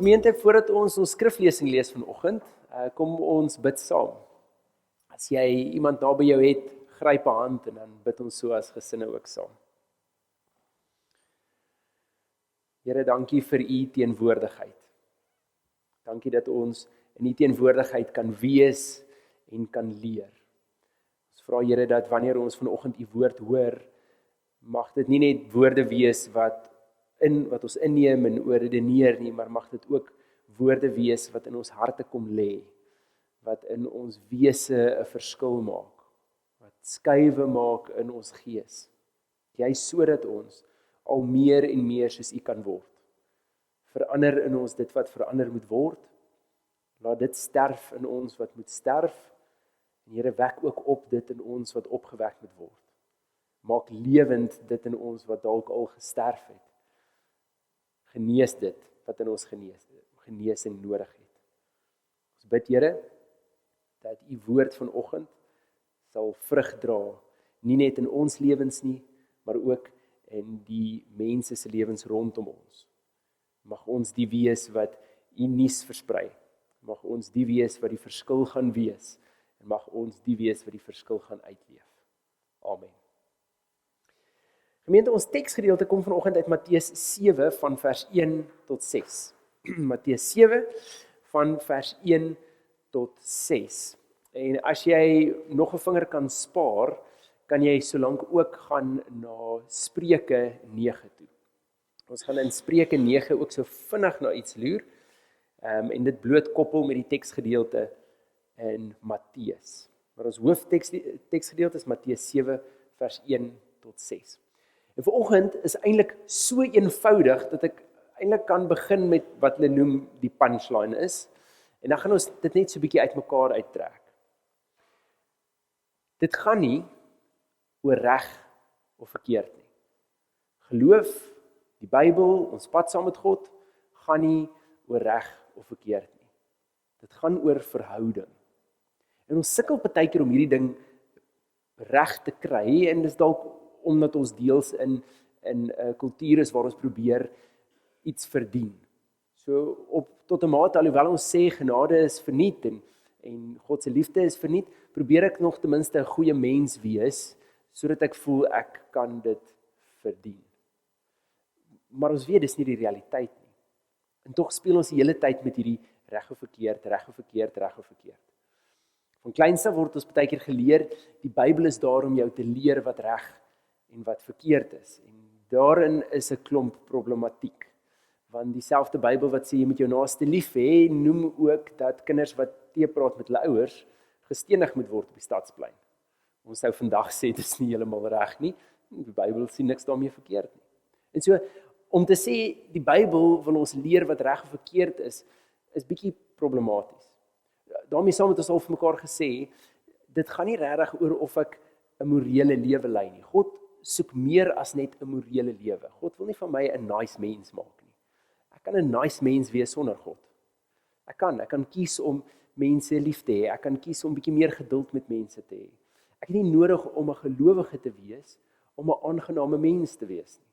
Gemeente, voordat ons skriflesing lees vanoggend, kom ons bid saam. As jy iemand naby jou het, gryp 'n hand en dan bid ons so as gesinne ook saam. Here, dankie vir u teenwoordigheid. Dankie dat ons in u teenwoordigheid kan wees en kan leer. Ons vra Here dat wanneer ons vanoggend u woord hoor, mag dit nie net woorde wees wat ons inneem en oorredeneer nie, maar mag dit ook woorde wees wat in ons harte kom lê, wat in ons wese 'n verskil maak, wat skuwe maak in ons gees. Jy sodat ons al meer en meer soos u kan word. Verander in ons dit wat verander moet word. Laat dit sterf in ons wat moet sterf. En Here, wek ook op dit in ons wat opgewek moet word. Maak lewend dit in ons wat dalk al gesterf het. Genees dit wat in ons genesing nodig het. Ons bid, Here, dat u woord vanoggend sal vrug dra, nie net in ons lewens nie, maar ook in die mense se lewens rondom ons. Mag ons die wees wat u nuus versprei. Mag ons die wees wat die verskil gaan wees. En mag ons die wees wat die verskil gaan uitleef. Amen. Gemeente, ons teksgedeelte kom vanoggend uit Matteus 7 van vers 1 tot 6. Matteus 7 van vers 1 tot 6. En as jy nog 'n vinger kan spaar, kan jy solank ook gaan na Spreuke 9 toe. Ons gaan in Spreuke 9 ook so vinnig na iets loer, en dit bloot koppel met die teksgedeelte in Matteus. Maar ons hoofteksgedeelte is Matteus 7 vers 1 tot 6. En vanoggend is eintlik so eenvoudig dat ek eintlik kan begin met wat hulle noem die punchline is. En dan gaan ons dit net so 'n bietjie uitmekaar uittrek. Dit gaan nie oor reg of verkeerd nie. Geloof, die Bybel, ons pad saam met God, gaan nie oor reg of verkeerd nie. Dit gaan oor verhouding. En ons sukkel partykeer om hierdie ding reg te kry, en dis dalk omdat ons deels in 'n kultuur is waar ons probeer iets verdien. So tot 'n mate, alhoewel ons sê genade is verniet en God se liefde is verniet, probeer ek nog ten minste 'n goeie mens wees, sodat ek voel ek kan dit verdien. Maar ons weet dis nie die realiteit nie. En tog speel ons die hele tyd met hierdie reg of verkeerd, reg of verkeerd, reg of verkeerd. Van kleins af word ons baie keer geleer, die Bybel is daar om jou te leer wat reg en wat verkeerd is. En daarin is 'n klomp problematiek. Want dieselfde Bybel wat sê jy moet jou naaste lief hê, noem ook dat kinders wat teepraat met hulle ouers gestenig moet word op die stadsplein. Ons sou vandag sê dit is nie heeltemal reg nie. Die Bybel sê niks daarmee verkeerd nie. En so om te sê die Bybel wil ons leer wat reg of verkeerd is bietjie problematies. Daarmee saam het ons al vir mekaar gesê, dit gaan nie regtig oor of ek 'n morele lewe lei nie. God soek meer as net 'n morele lewe. God wil nie van my 'n nice mens maak nie. Ek kan 'n nice mens wees sonder God. Ek kan kies om mense lief te hê. Ek kan kies om bietjie meer geduld met mense te hê. Ek het nie nodig om 'n gelowige te wees om 'n aangename mens te wees nie.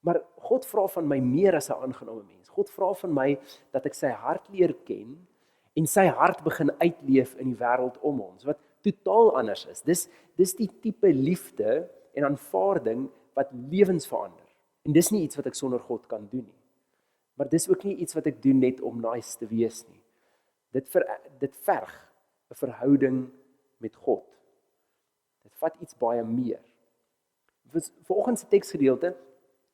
Maar God vra van my meer as 'n aangename mens. God vra van my dat ek sy hart leer ken en sy hart begin uitleef in die wêreld om ons, wat totaal anders is. Dis die tipe liefde en aanvaarding wat lewens verander. En dis nie iets wat ek sonder God kan doen nie. Maar dis ook nie iets wat ek doen net om nice te wees nie. Dit verg 'n verhouding met God. Dit vat iets baie meer. Vanoggend se teksgedeelte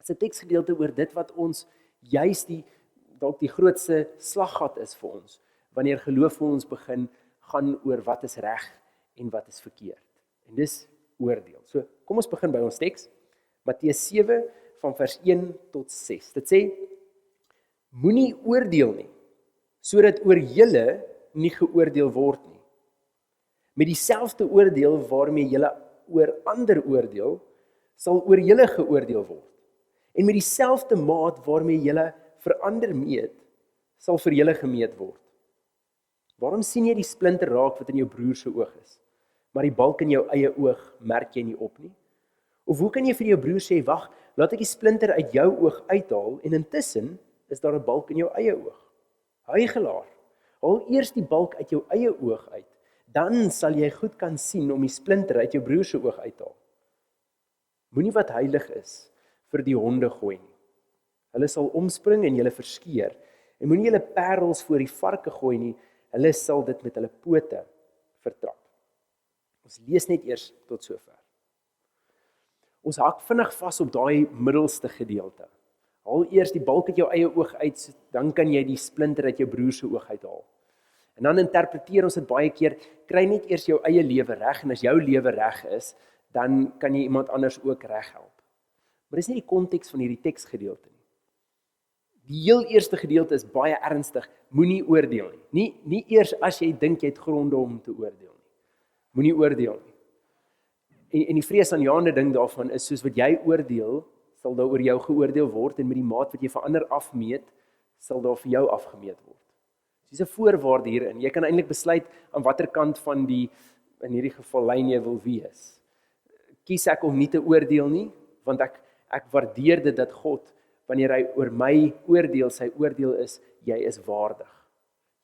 is 'n teksgedeelte oor dit wat ons juis dalk die grootste slaggat is vir ons, wanneer geloof vir ons begin gaan oor wat is reg en wat is verkeerd. En dis oordeel. So, kom ons begin by ons teks. Matteus 7 van vers 1 tot 6. Dit sê, moenie oordeel nie, sodat oor julle nie geoordeel word nie. Met dieselfde oordeel waarmee julle oor ander oordeel, sal oor julle geoordeel word. En met dieselfde maat waarmee julle vir ander meet, sal vir julle gemeet word. Waarom sien jy die splinter raak wat in jou broer se oog is, maar die balk in jou eie oog merk jy nie op nie? Of hoe kan jy vir jou broer sê, wag, laat ek die splinter uit jou oog uithaal, en intussen is daar 'n balk in jou eie oog? Huigelaar, haal eers die balk uit jou eie oog uit, dan sal jy goed kan sien om die splinter uit jou broer se oog uit te haal. Moenie wat heilig is vir die honde gooi nie. Hulle sal omspring en julle verskeur. En moenie julle parels voor die varke gooi nie, hulle sal dit met hulle pote vertrap. Ons lees net eers tot sover. Ons hak vinnig vas op daai middelste gedeelte. Haal eers die balk uit jou eie oog uit, dan kan jy die splinter uit jou broer se oog uithaal. En dan interpreteer ons dit baie keer, kry net eers jou eie lewe reg, en as jou lewe reg is, dan kan jy iemand anders ook reg help. Maar dis nie die konteks van hierdie teksgedeelte nie. Die heel eerste gedeelte is baie ernstig, moenie oordeel nie. Nie eers as jy dink jy het gronde om te oordeel nie. Moenie oordeel nie. En die vreesaanjaende ding daarvan is, soos wat jy oordeel, sal daar oor jou geoordeel word, en met die maat wat jy vir ander afmeet, sal daar vir jou afgemeet word. Dis 'n voorwaarde hierin. Jy kan eintlik besluit aan watter kant van die, in hierdie geval, lyn jy wil wees. Kies ek om nie te oordeel nie, want ek waardeer dit dat God, wanneer hy oor my oordeel, sy oordeel is, jy is waardig.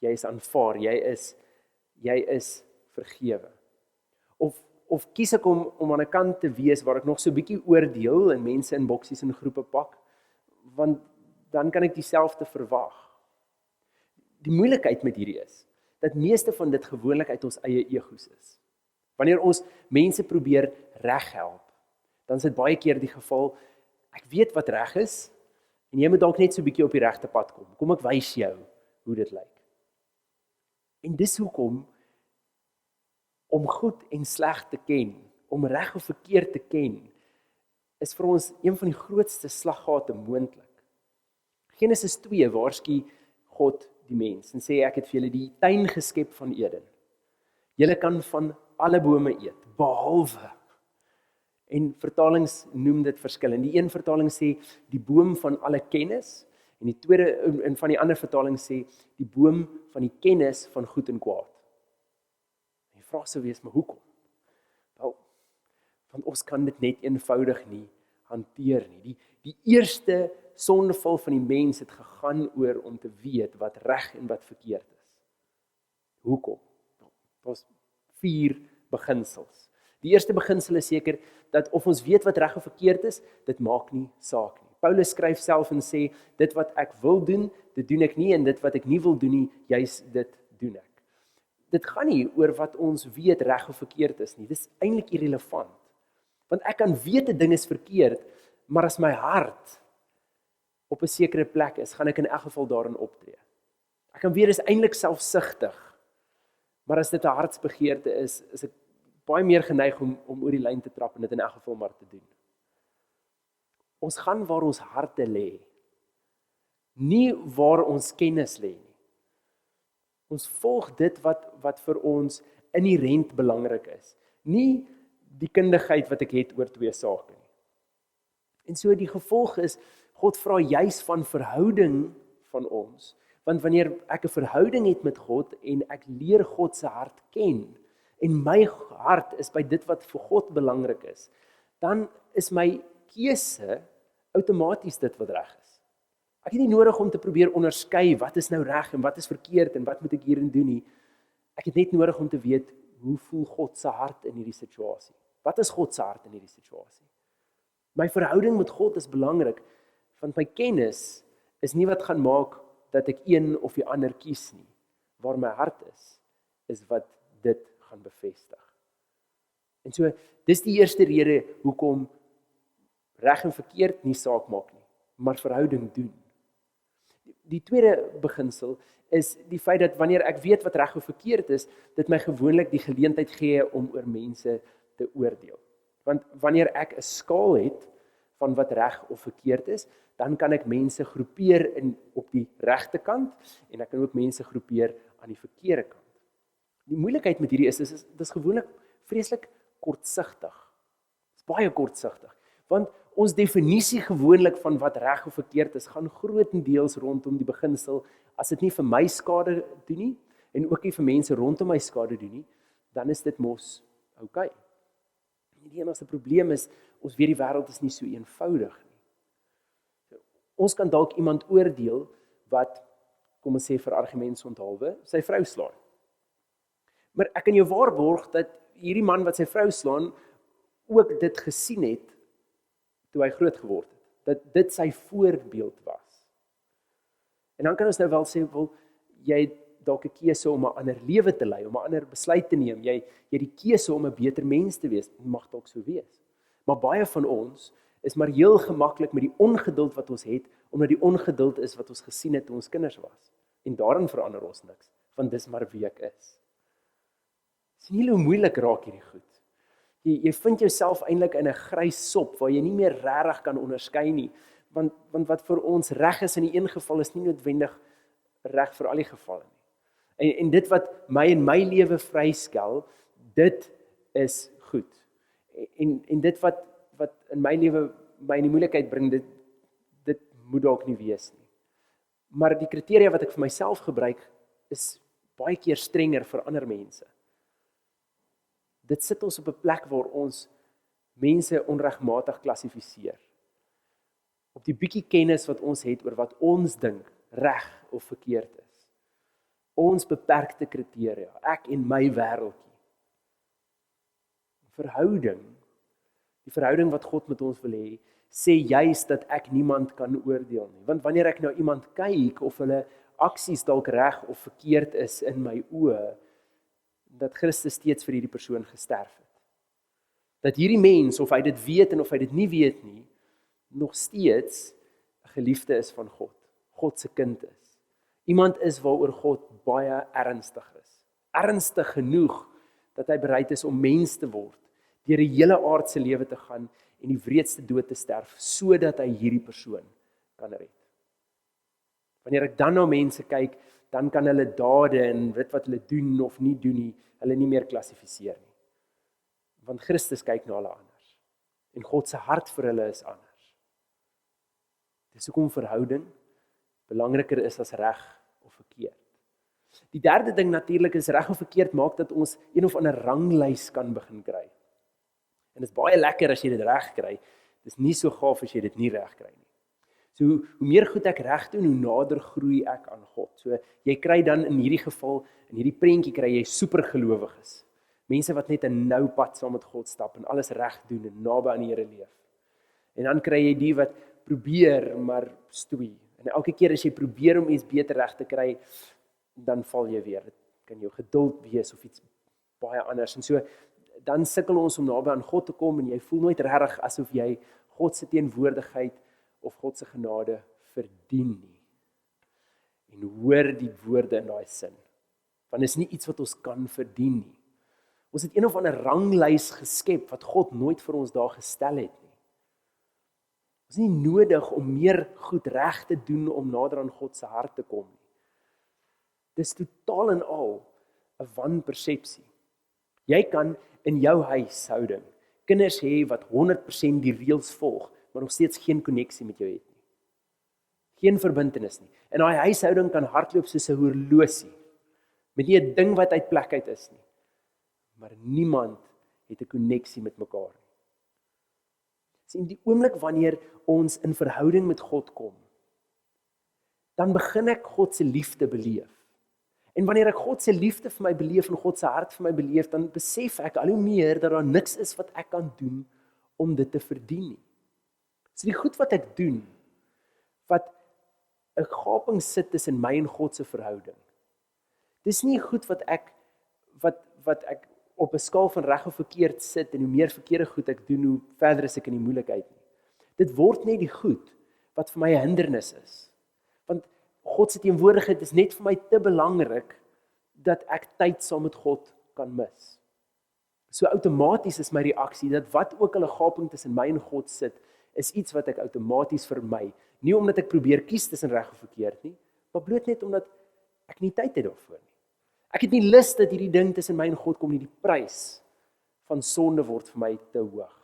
Jy is aanvaar, jy is vergewe. Of kies ek om aan 'n kant te wees waar ek nog so 'n bietjie oordeel en mense in boksies en groepe pak, want dan kan ek dieselfde verwag. Die moeilikheid met hierdie is, dat meeste van dit gewoonlik uit ons eie egos is. Wanneer ons mense probeer reghelp, dan is dit baie keer die geval, ek weet wat reg is, en jy moet dalk net so 'n bietjie op die regte pad kom. Kom ek wys jou hoe dit lyk. En dis hoekom, om goed en sleg te ken, om reg of verkeerd te ken, is vir ons een van die grootste slaggate moontlik. Genesis 2 waarsku God die mens en sê, ek het vir julle die tuin geskep van Eden. Julle kan van alle bome eet, behalwe. En vertalings noem dit verskillend. Die een vertaling sê die boom van alle kennis, en die tweede, en van die ander vertaling sê die boom van die kennis van goed en kwaad. En die vraag sou wees, maar hoekom? Wel, want ons kan dit net eenvoudig nie hanteer nie. Die eerste sondeval van die mens het gegaan oor om te weet wat reg en wat verkeerd is. Hoekom? Daar's 4 beginsels. Die eerste beginsel is seker, dat of ons weet wat reg of verkeerd is, dit maak nie saak nie. Paulus skryf self en sê, dit wat ek wil doen, dit doen ek nie, en dit wat ek nie wil doen nie, juis dit doen ek. Dit gaan nie oor wat ons weet reg of verkeerd is nie, dit is eintlik irrelevant. Want ek kan weet 'n ding is verkeerd, maar as my hart op 'n sekere plek is, gaan ek in elk geval daarin optree. Ek kan weet, dit is eintlik selfsugtig, maar as dit 'n hartsbegeerte is ek baie meer geneig om oor die lyn te trap en dit in elk geval maar te doen. Ons gaan waar ons harte lê, nie waar ons kennis lê nie. Ons volg dit wat vir ons inherent belangrik is, nie die kundigheid wat ek het oor 2 sake nie. En so die gevolg is, God vra juis van verhouding van ons, want wanneer ek 'n verhouding het met God en ek leer God se hart ken, en my hart is by dit wat vir God belangrik is, dan is my keuse outomaties dit wat reg is. Ek het nie nodig om te probeer onderskei wat is nou reg en wat is verkeerd en wat moet ek hierin doen nie. Ek het net nodig om te weet, hoe voel God se hart in hierdie situasie? Wat is God se hart in hierdie situasie? My verhouding met God is belangrik, want my kennis is nie wat gaan maak dat ek een of die ander kies nie. Waar my hart is wat dit gaan bevestig. En so, dis die eerste rede hoekom reg en verkeerd nie saak maak nie, maar verhouding doen. Die tweede beginsel is die feit dat wanneer ek weet wat reg of verkeerd is, dit my gewoonlik die geleentheid gee om oor mense te oordeel. Want wanneer ek 'n skaal het van wat reg of verkeerd is, dan kan ek mense groepeer op die regte kant en ek kan ook mense groepeer aan die verkeerde kant. Die moeilikheid met hierdie is dis gewoonlik vreeslik kortsigtig. Dit is baie kortsigtig, want ons definisie gewoonlik van wat reg of verkeerd is, gaan grootendeels rondom die beginsel, as dit nie vir my skade doen nie, en ook nie vir mense rondom my skade doen nie, dan is dit mos oukei. Die enigste probleem is, ons weet die wêreld is nie so eenvoudig nie. Ons kan dalk iemand oordeel wat, kom ons sê vir argumentsonthaalwe, sy vrou slaan. Maar ek kan jou waarborg dat hierdie man wat sy vrou slaan, ook dit gesien het, toe hy groot geword het. Dat dit sy voorbeeld was. En dan kan ons nou wel sê, wel, jy het dalk 'n keuse om 'n ander lewe te lei, om 'n ander besluit te neem. Jy het die keuse om 'n beter mens te wees. Dit mag dalk so wees. Maar baie van ons is maar heel gemaklik met die ongeduld wat ons het, omdat die ongeduld is wat ons gesien het toe ons kinders was. En daarin verander ons niks, want dis maar wie ek is. Sien jy hoe moeilik raak hierdie goed? Jy vind jouself eintlik in 'n grys sop, waar jy nie meer regtig kan onderskei nie, want wat vir ons reg is in die een geval, is nie noodwendig reg vir al die gevalle nie. En dit wat my in my lewe vryskel, dit is goed. En dit wat in my lewe my in die moeilikheid bring, dit moet dalk nie wees nie. Maar die kriteria wat ek vir myself gebruik, is baie keer strenger vir ander mense. Dit sit ons op 'n plek waar ons mense onregmatig klassifiseer. Op die bietjie kennis wat ons het oor wat ons dink reg of verkeerd is. Ons beperkte kriteria, ek en my wêreldjie. Die verhouding wat God met ons wil hê, sê juis dat ek niemand kan oordeel nie. Want wanneer ek nou iemand kyk of hulle aksies dalk reg of verkeerd is in my oë, dat Christus steeds vir hierdie persoon gesterf het. Dat hierdie mens, of hy dit weet en of hy dit nie weet nie, nog steeds 'n geliefde is van God. God se kind is. Iemand is waaroor God baie ernstig is. Ernstig genoeg dat hy bereid is om mens te word, deur 'n hele aardse lewe te gaan en die wreedste dood te sterf, sodat hy hierdie persoon kan red. Wanneer ek dan na mense kyk, dan kan hulle dade en dit wat hulle doen of nie doen nie, hulle nie meer klassifiseer nie. Want Christus kyk na hulle anders. En God se hart vir hulle is anders. Dis hoekom verhouding belangriker is as reg of verkeerd. Die derde ding natuurlik is reg of verkeerd maak dat ons een of ander ranglys kan begin kry. En dit is baie lekker as jy dit reg kry. Dis nie so gaaf as jy dit nie reg kry nie. So hoe meer goed ek reg doen, hoe nader groei ek aan God. So jy kry dan in hierdie geval, in hierdie prentjie kry jy supergelowiges. Mense wat net 'n nou pad saam met God stap en alles reg doen en naby aan die Here leef. En dan kry jy die wat probeer maar stoei. En elke keer as jy probeer om iets beter reg te kry, dan val jy weer. Dit kan jou geduld wees of iets baie anders. En so dan sukkel ons om naby aan God te kom en jy voel nooit regtig asof jy God se teenwoordigheid of God se genade verdien nie. En hoor die woorde in daai sin. Want dit is nie iets wat ons kan verdien nie. Ons het een of ander ranglys geskep wat God nooit vir ons daar gestel het nie. Ons is nie nodig om meer goed reg te doen om nader aan God se hart te kom nie. Dis totaal en al 'n wanpersepsie. Jy kan in jou huishouding kinders hê wat 100% die reëls volg, maar nog steeds geen koneksie met jou het nie. Geen verbintenis nie. En daai huishouding kan hardloop soos 'n horlosie, met nie 'n ding wat uit plek uit is nie. Maar niemand het 'n koneksie met mekaar nie. Sien, die oomblik wanneer ons in verhouding met God kom, dan begin ek God se liefde beleef. En wanneer ek God se liefde vir my beleef en God se hart vir my beleef, dan besef ek al hoe meer dat daar niks is wat ek kan doen om dit te verdien nie. So die goed wat ek doen, wat 'n gaping sit tussen my en God se verhouding. Dis nie goed wat ek op 'n skaal van reg of verkeerd sit en hoe meer verkeerde goed ek doen, hoe verder is ek in die moeilikheid nie. Dit word net die goed wat vir my 'n hindernis is. Want God se teenwoordigheid is net vir my te belangrik dat ek tyd saam met God kan mis. So outomaties is my reaksie dat wat ook al 'n gaping tussen my en God sit, is iets wat ek outomaties vermy. Nie omdat ek probeer kies tussen reg of verkeerd nie, maar bloot net omdat ek nie tyd het daarvoor nie. Ek het nie lus dat hierdie ding tussen my en God kom nie. Die prys van sonde word vir my te hoog.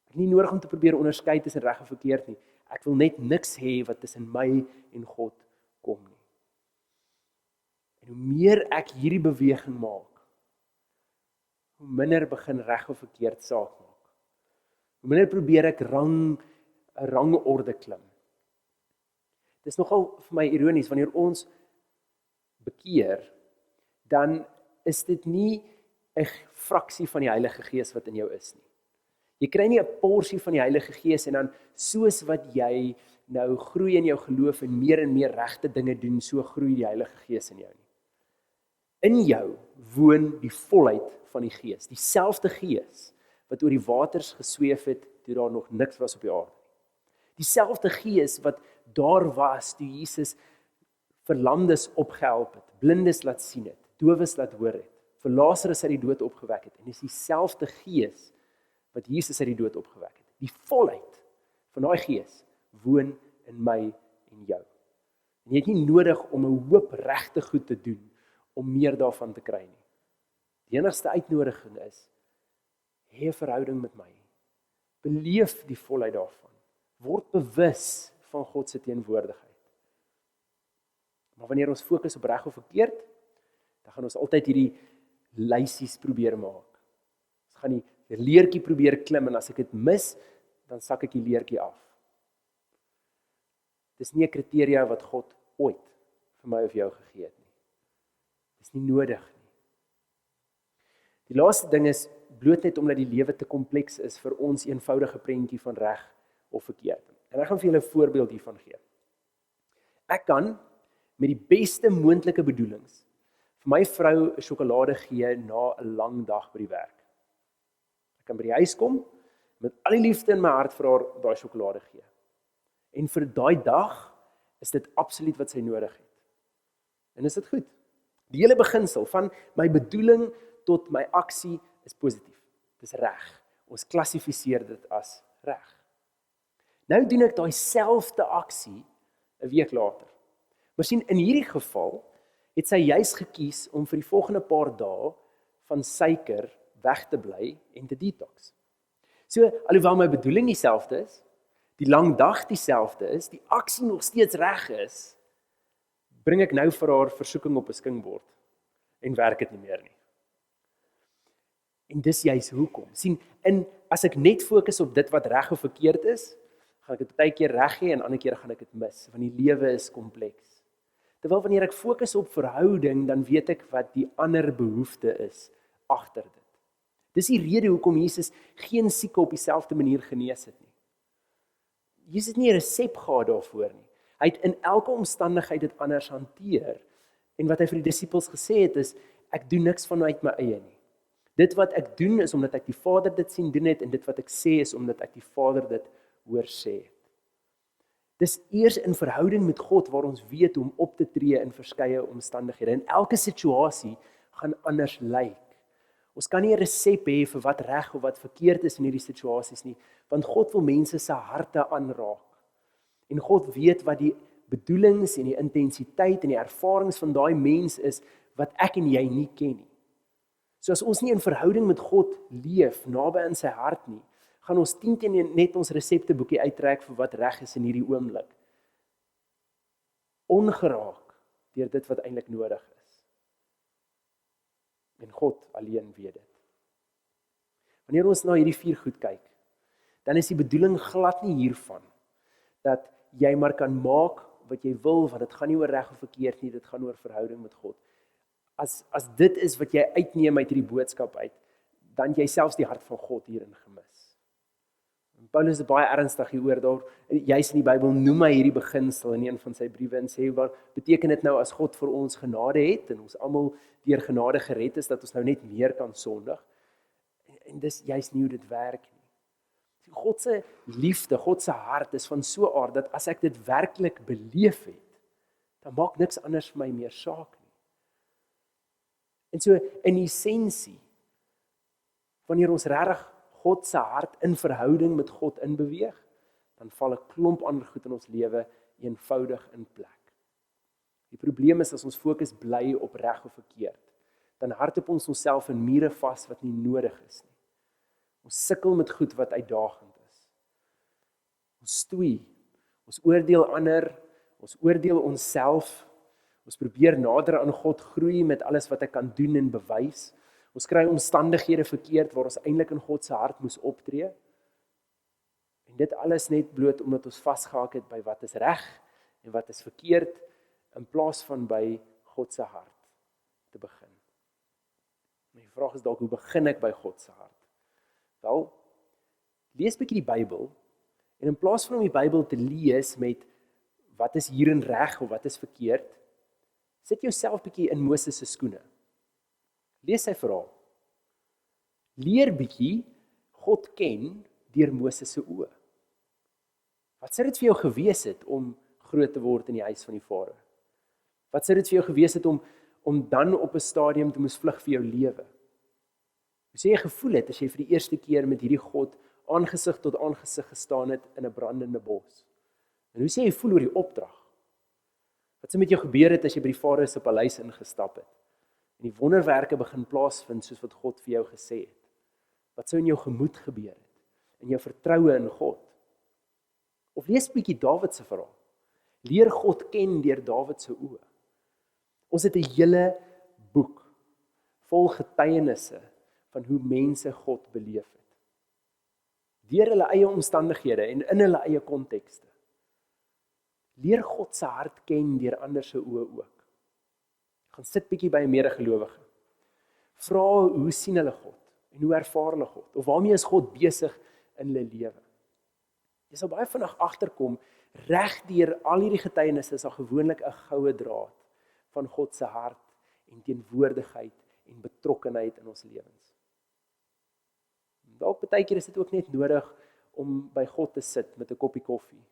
Ek het nie nodig om te probeer onderskei tussen reg of verkeerd nie. Ek wil net niks hê wat tussen my en God kom nie. En hoe meer ek hierdie beweging maak, hoe minder begin reg of verkeerd saak maak. Hoe minder probeer ek 'n rangorde klim. Dis nogal vir my ironies, wanneer ons bekeer, dan is dit nie 'n fraksie van die Heilige Gees wat in jou is nie. Jy kry nie 'n porsie van die Heilige Gees en dan soos wat jy nou groei in jou geloof en meer regte dinge doen, so groei die Heilige Gees in jou nie. In jou woon die volheid van die Gees, dieselfde Gees wat oor die waters gesweef het toe daar nog niks was op die aarde. Dieselfde Gees wat daar was toe Jesus verlamdes opgehelp het, blindes laat sien het, dowes laat hoor het, vir Lazarus uit die dood opgewek het. En dis dieselfde Gees wat Jesus uit die dood opgewek het. Die volheid van daai Gees woon in my en jou. En jy het nie nodig om 'n hoop regte goed te doen om meer daarvan te kry nie. Die enigste uitnodiging is, hê 'n verhouding met my. Beleef die volheid daarvan. Word bewus van God se teenwoordigheid. Maar wanneer ons fokus op reg of verkeerd, dan gaan ons altyd hierdie lysies probeer maak. Ons gaan die leertjie probeer klim en as ek dit mis, dan sak ek die leertjie af. Dis nie 'n kriteria wat God ooit vir my of jou gegee het nie. Dis nie nodig nie. Die laaste ding is, bloot net omdat die lewe te kompleks is vir ons eenvoudige prentjie van reg of verkeerd. En ek gaan vir julle 'n voorbeeld hiervan gee. Ek kan met die beste moontlike bedoelings vir my vrou 'n sjokolade gee na 'n lang dag by die werk. Ek kan by die huis kom, met al die liefde in my hart vir haar daai sjokolade gee. En vir daai dag is dit absoluut wat sy nodig het. En is dit goed? Die hele beginsel van my bedoeling tot my aksie is positief. Dis reg. Ons klassifiseer dit as reg. Nou doen ek daai selfde aksie 'n week later. Maar sien, in hierdie geval het sy juis gekies om vir die volgende paar dae van suiker weg te bly en te detox. So, alhoewel my bedoeling dieselfde is, die lang dag dieselfde is, die aksie nog steeds reg is, bring ek nou vir haar versoeking op 'n skinkbord en werk dit nie meer nie. En dis juis hoekom. Sien, as ek net fokus op dit wat reg of verkeerd is, gaan ek dit baie keer reg hê en ander keer gaan ek dit mis, want die lewe is kompleks. Terwyl wanneer ek fokus op verhouding, dan weet ek wat die ander behoefte is agter dit. Dis die rede hoekom Jesus geen sieke op dieselfde manier genees het nie. Jesus het nie 'n resep gehad daarvoor nie. Hy het in elke omstandigheid dit anders hanteer. En wat hy vir die disippels gesê het is, ek doen niks vanuit my eie nie. Dit wat ek doen is omdat ek die Vader dit sien doen het, en dit wat ek sê is omdat ek die Vader dit hoor sê het. Dis eers in verhouding met God waar ons weet hoe om op te tree in verskeie omstandighede. En elke situasie gaan anders lyk. Ons kan nie 'n resep hê vir wat reg of wat verkeerd is in hierdie situasies nie, want God wil mense se harte aanraak. En God weet wat die bedoelings en die intensiteit en die ervarings van daai mens is wat ek en jy nie ken nie. So as ons nie in verhouding met God leef, naby in sy hart nie, gaan ons 10 teen net ons resepteboekie uittrek vir wat reg is in hierdie oomblik. Ongeraak deur dit wat eintlik nodig is. En God alleen weet dit. Wanneer ons na hierdie 4 goed kyk, dan is die bedoeling glad nie hiervan, dat jy maar kan maak wat jy wil, want dit gaan nie oor reg of verkeerd nie, dit gaan oor verhouding met God. As dit is wat jy uitneem uit hierdie boodskap uit, dan jy selfs die hart van God hierin gemis. En Paulus is baie ernstig hieroor, daar, juis in die Bybel noem hy hierdie beginsel in een van sy briewe en sê, wat beteken dit nou as God vir ons genade het, en ons almal deur genade gered is, dat ons nou net meer kan sondig? En dis juist nie hoe dit werk nie. God se liefde, God se hart is van so 'n aard, dat as ek dit werklik beleef het, dan maak niks anders vir my meer saak nie. En so, in essensie, wanneer ons regtig God se hart in verhouding met God inbeweeg, dan val 'n klomp ander goed in ons lewe eenvoudig in plek. Die probleem is as ons fokus bly op reg of verkeerd, dan hardloop ons onsself in mure vas wat nie nodig is nie. Ons sukkel met goed wat uitdagend is. Ons stoei, ons oordeel ander, ons oordeel onsself, ons probeer nader aan God groei met alles wat ek kan doen en bewys. Ons kry omstandighede verkeerd waar ons eintlik in God se hart moes optree. En dit alles net bloot omdat ons vasgehaak het by wat is reg en wat is verkeerd, in plaas van by God se hart te begin. My vraag is dalk, hoe begin ek by God se hart? Wel, lees bietjie die Bybel, en in plaas van om die Bybel te lees met wat is hierin reg of wat is verkeerd, sit jouself bietjie in Moses se skoene. Lees sy verhaal. Leer bietjie God ken deur Moses se oë. Wat sou dit vir jou gewees het om groot te word in die huis van die Farao? Wat sou dit vir jou gewees het om dan op 'n stadium te moes vlug vir jou lewe? Hoe sê jy gevoel het as jy vir die eerste keer met hierdie God aangesig tot aangesig gestaan het in 'n brandende bos? En hoe sê jy voel oor die opdrag? Wat sou met jou gebeur het as jy by die Farao se paleis ingestap het en die wonderwerke begin plaasvind soos wat God vir jou gesê het? Wat sou in jou gemoed gebeur het? In jou vertroue in God? Of lees bietjie Dawid se verhaal. Leer God ken deur Dawid se oë. Ons het 'n hele boek vol getuienisse van hoe mense God beleef het. Deur hulle eie omstandighede en in hulle eie kontekste. Leer God se hart ken deur ander se oë ook. Gaan sit bietjie by 'n medegelowige. Vra hoe sien hulle God en hoe ervaar hulle God? Of waarmee is God besig in hulle lewe? Jy sal baie vinnig agterkom, reg deur al hierdie getuienisse is daar gewoonlik 'n goue draad van God se hart en teenwoordigheid en betrokkenheid in ons lewens. Dalk baie keer is dit ook net nodig om by God te sit met 'n koppie koffie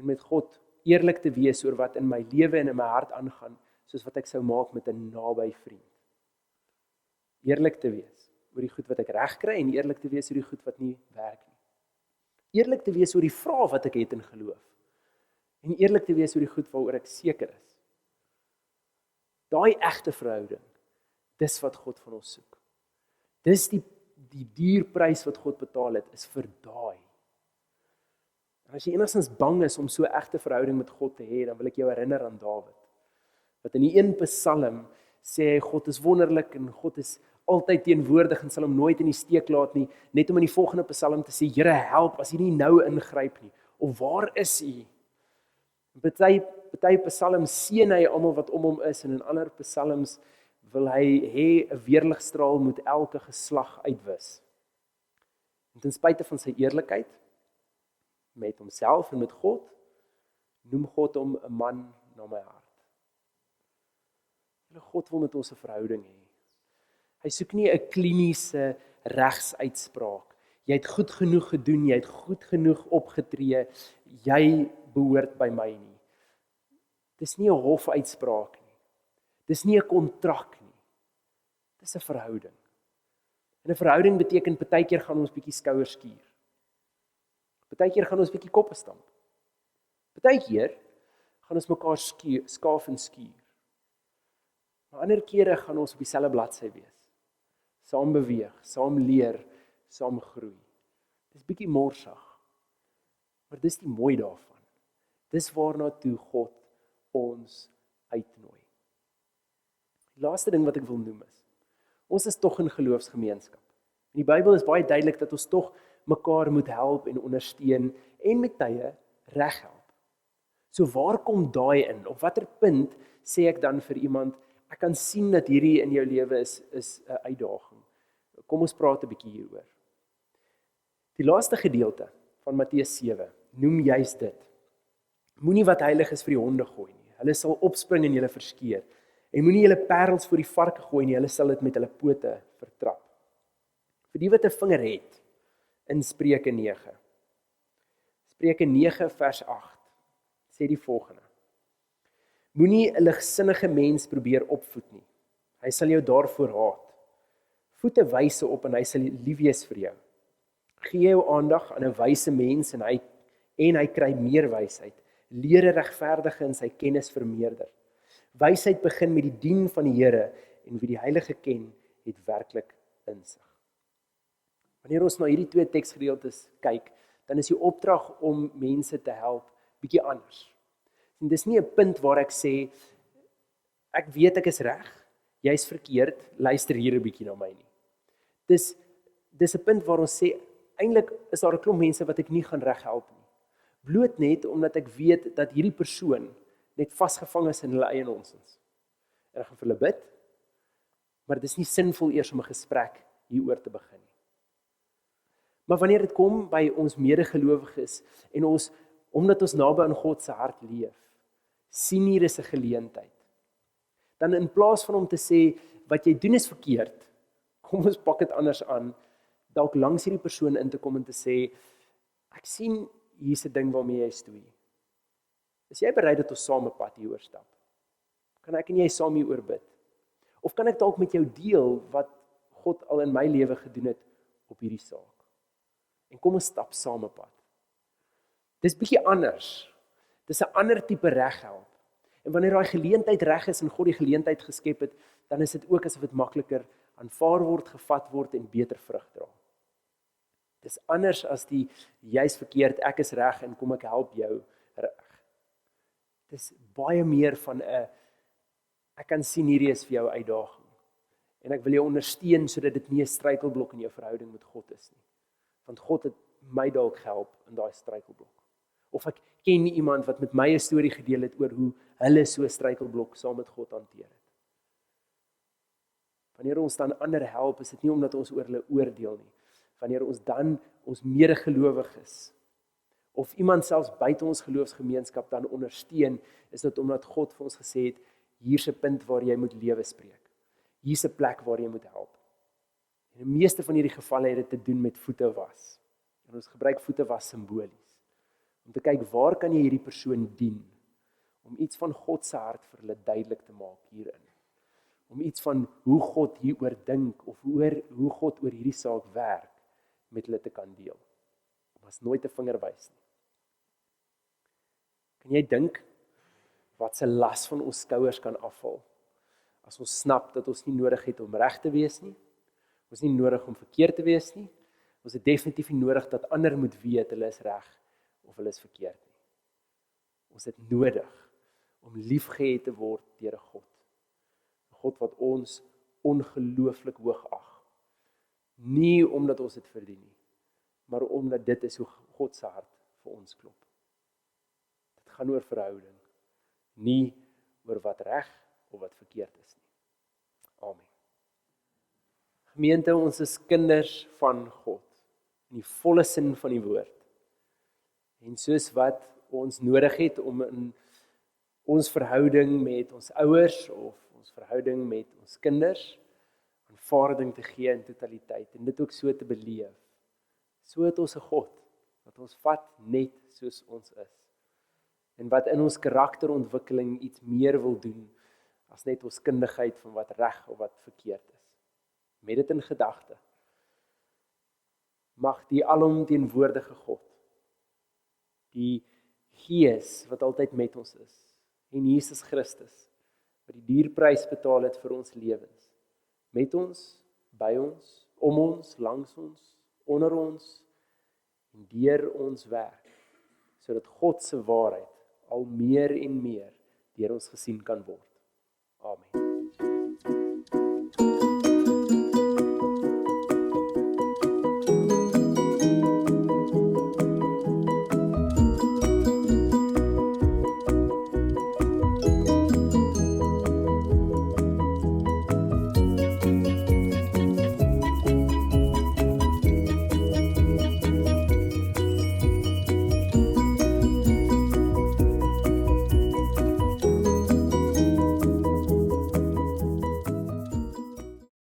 en met God eerlik te wees oor wat in my lewe en in my hart aangaan, soos wat ek sou maak met 'n naby vriend. Eerlik te wees oor die goed wat ek reg kry en eerlik te wees oor die goed wat nie werk nie. Eerlik te wees oor die vrae wat ek het in geloof en eerlik te wees oor die goed waaroor ek seker is. Daai egte verhouding, dis wat God van ons soek. Dis die duurprys wat God betaal het, is vir daai. En as jy enigstens bang is om so 'n egte verhouding met God te hê, dan wil ek jou herinner aan Dawid. Wat in die een Psalm sê hy, God is wonderlik en God is altyd teenwoordig en sal hom nooit in die steek laat nie, net om in die volgende Psalm te sê, Here help as U nie nou ingryp nie, of waar is U? Party psalms seën hy almal wat om hom is, en in ander psalms wil hy hê 'n weerligstraal moet elke geslag uitwis. En ten spyte van sy eerlikheid met homself en met God, noem God hom 'n man na my hart. God wil met ons 'n verhouding hê. Hy soek nie 'n kliniese regsuitspraak. Jy het goed genoeg gedoen, jy het goed genoeg opgetree, jy behoort by my nie. Dis nie 'n hofuitspraak nie. Dis nie 'n kontrak nie. Dis 'n verhouding. En 'n verhouding beteken partykeer gaan ons bietjie skouers skuur. Partykeer gaan ons bietjie koppe stamp. Partykeer gaan ons mekaar skaaf en skuur. Maar ander kere gaan ons op dieselfde bladsy wees. Saam beweeg, saam leer, saam groei. Dis bietjie morsig. Maar dis die mooi daarvan. Dis waarna toe God ons uitnooi. Die laaste ding wat ek wil noem is, ons is tog in geloofsgemeenskap. En die Bybel is baie duidelik dat ons tog mekaar moet help en ondersteun en met tye reg help. So waar kom daai in? Op watter punt sê ek dan vir iemand, ek kan sien dat hierdie in jou lewe is 'n uitdaging. Kom ons praat 'n bietjie hieroor. Die laaste gedeelte van Matteus 7 noem juis dit. Moenie wat heilig is vir die honde gooi nie. Hulle sal opspring en julle verskeer. En moenie julle parels voor die varke gooi nie, hulle sal dit met hulle pote vertrap. Vir die wat 'n vinger het, in Spreuke 9. Spreuke 9 vers 8 sê die volgende. Moenie 'n ligsinnige mens probeer opvoed nie. Hy sal jou daarvoor haat. Voed 'n wyse op en hy sal lief wees vir jou. Gee jou aandag aan 'n wyse mens en hy kry meer wysheid. Leer 'n regverdige in sy kennis vermeerder. Wysheid begin met die dien van die Here en wie die Heilige ken, het werklik insig. Wanneer ons na hierdie twee teksgedeeltes kyk, dan is die opdrag om mense te help bietjie anders. En dis nie 'n punt waar ek sê, ek weet ek is reg, jy's verkeerd, luister hier 'n bietjie na my nie. Dis 'n punt waar ons sê, eintlik is daar 'n klomp mense wat ek nie gaan reg help nie. Bloot net omdat ek weet dat hierdie persoon net vasgevang is in hulle eie nonsens. En ek gaan vir hulle bid, maar dit is nie sinvol eers om 'n gesprek hieroor te begin nie. Maar wanneer dit kom by ons medegelowiges en ons, omdat ons naby aan God se hart leef, sien hier is 'n geleentheid. Dan in plaas van om te sê, wat jy doen is verkeerd, kom ons pak dit anders aan, dalk langs hierdie persoon in te kom en te sê, ek sien hier's 'n ding waarmee jy stoei. Is jy bereid dat ons saam 'n pad hieroor stap? Kan ek en jy saam hieroor bid? Of kan ek dalk met jou deel wat God al in my lewe gedoen het op hierdie saak? En kom ons stap saam 'n pad. Dis bietjie anders. Dis 'n ander tipe reghelp. En wanneer daai geleentheid reg is en God die geleentheid geskep het, dan is dit ook asof dit makliker aanvaar word, gevat word en beter vrug dra. Dis anders as die jy's verkeerd, ek is reg en kom ek help jou reg. Dis baie meer van 'n ek kan sien hierdie is vir jou uitdaging. En ek wil jou ondersteun sodat dit nie 'n struikelblok in jou verhouding met God is nie. Want God het my dalk gehelp in daai struikelblok. Of ek ken iemand wat met my 'n storie gedeel het oor hoe hulle so 'n struikelblok saam met God hanteer het. Wanneer ons dan ander help, is dit nie omdat ons oor hulle oordeel nie. Wanneer ons dan ons medegelowiges of iemand selfs buite ons geloofsgemeenskap dan ondersteun, is dit omdat God vir ons gesê het, hier's 'n punt waar jy moet lewe spreek. Hier's 'n plek waar jy moet help. En die meeste van hierdie gevalle het dit te doen met voete was. En ons gebruik voete was simbolies. Om te kyk, waar kan jy hierdie persoon dien? Om iets van God se hart vir hulle duidelik te maak hierin. Om iets van hoe God hieroor dink, of hoe God oor hierdie saak werk, met hulle te kan deel. Om as nooit 'n vinger wys nie. Kan jy dink wat se las van ons skouers kan afval, as ons snap dat ons nie nodig het om reg te wees nie, ons nie nodig om verkeerd te wees nie, ons het definitief nie nodig dat ander moet weet hulle is reg of hulle is verkeerd nie. Ons het nodig om liefgehad te word deur 'n God. 'n God wat ons ongelooflik hoog ag. Nie omdat ons dit verdien nie, maar omdat dit is hoe God se hart vir ons klop. Dit gaan oor verhouding, nie oor wat reg of wat verkeerd is nie. Amen. Gemeente, ons is kinders van God, in die volle sin van die woord. En soos wat ons nodig het om in ons verhouding met ons ouers of ons verhouding met ons kinders aanvaarding te gee in totaliteit en dit ook so te beleef. So het ons 'n God wat ons vat net soos ons is. En wat in ons karakterontwikkeling iets meer wil doen as net ons kundigheid van wat reg of wat verkeerd is. Met dit in gedagte, mag die alomteenwoordige God, die Gees wat altyd met ons is, en Jesus Christus, wat die dierprys betaal het vir ons lewens, met ons, by ons, om ons, langs ons, onder ons, en deur ons werk, sodat God se waarheid al meer en meer deur ons gesien kan word. Amen.